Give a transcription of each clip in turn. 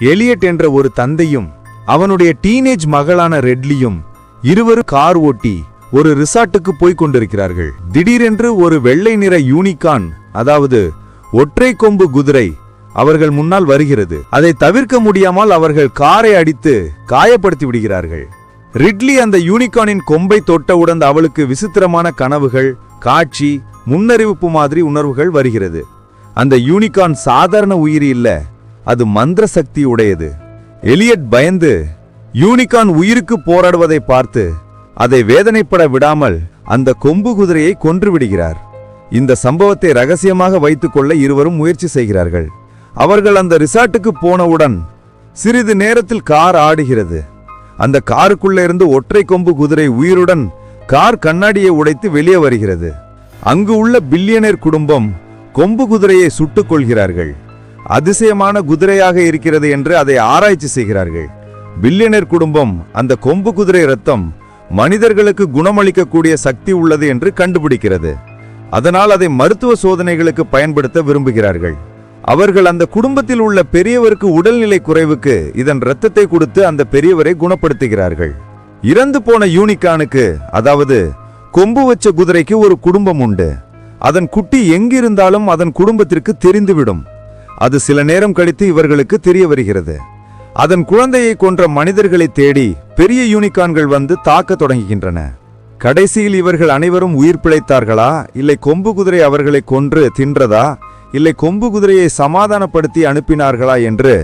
Eliot என்ற ஒரு தந்தையும் அவனுடைய டீனேஜ் மகளான ரெட்லியும் இருவரும் கார் ஓட்டி ஒரு ரிசார்ட்டுக்கு போய்க் கொண்டிருக்கிறார்கள். திடீரென்று ஒரு வெள்ளை நிற யூனிகார்ன், அதாவது ஒற்றை கொம்பு குதிரை அவர்கள் முன்னால் வருகிறது. அதை தவிர்க்க முடியாமல் அவர்கள் காரை அடித்து காயப்படுத்தி விடுகிறார்கள். ரிட்லி அந்த யூனிகார்னின் கொம்பை தொட்டவுடன் அவளுக்கு விசித்திரமான கனவுகள், காட்சி, முன்னறிவிப்பு மாதிரி உணர்வுகள் வருகிறது. அந்த யூனிகார்ன் சாதாரண உயிரி இல்ல, அது மந்திர சக்தி உடையது. எலியட் பயந்து யூனிகார்ன் உயிருக்கு போராடுவதை பார்த்து அதை வேதனைப்பட விடாமல் அந்த கொம்பு குதிரையை கொன்று விடுகிறார். இந்த சம்பவத்தை ரகசியமாக வைத்துக்கொள்ள இருவரும் முயற்சி செய்கிறார்கள். அவர்கள் அந்த ரிசார்ட்டுக்கு போனவுடன் சிறிது நேரத்தில் கார் ஆடுகிறது. அந்த காருக்குள்ள இருந்து ஒற்றை கொம்பு குதிரை உயிருடன் கார் கண்ணாடியை உடைத்து வெளியே வருகிறது. அங்கு உள்ள பில்லியனர் குடும்பம் கொம்பு குதிரையை சுட்டுக் கொள்கிறார்கள். அதிசயமான குதிரையாக இருக்கிறது என்று அதை ஆராய்ச்சி செய்கிறார்கள். பில்லியனர் குடும்பம் அந்த கொம்பு குதிரை ரத்தம் மனிதர்களுக்கு குணமளிக்கக்கூடிய சக்தி உள்ளது என்று கண்டுபிடிக்கிறது. அதனால் அதை மருத்துவ சோதனைகளுக்கு பயன்படுத்த விரும்புகிறார்கள். அவர்கள் அந்த குடும்பத்தில் உள்ள பெரியவருக்கு உடல்நிலை குறைவுக்கு இதன் இரத்தத்தை கொடுத்து அந்த பெரியவரை குணப்படுத்துகிறார்கள். இறந்து போன யூனிகானுக்கு, அதாவது கொம்பு வச்ச குதிரைக்கு ஒரு குடும்பம் உண்டு. அதன் குட்டி எங்கிருந்தாலும் அதன் குடும்பத்திற்கு தெரிந்துவிடும். அது சில நேரம் கழித்து இவர்களுக்கு தெரிய வருகிறது. அதன் குழந்தையை கொன்ற மனிதர்களை தேடி பெரிய யூனிகான்கள் வந்து தாக்க தொடங்குகின்றன. கடைசியில் இவர்கள் அனைவரும் உயிர் பிழைத்தார்களா, இல்லை கொம்பு குதிரை அவர்களை கொன்று தின்றதா, இல்லை கொம்பு குதிரையை சமாதானப்படுத்தி அனுப்பினார்களா என்று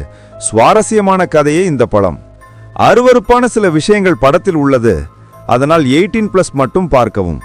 சுவாரஸ்யமான கதையே இந்த படம். அருவருப்பான சில விஷயங்கள் படத்தில் உள்ளது. அதனால் 18+ மட்டும் பார்க்கவும்.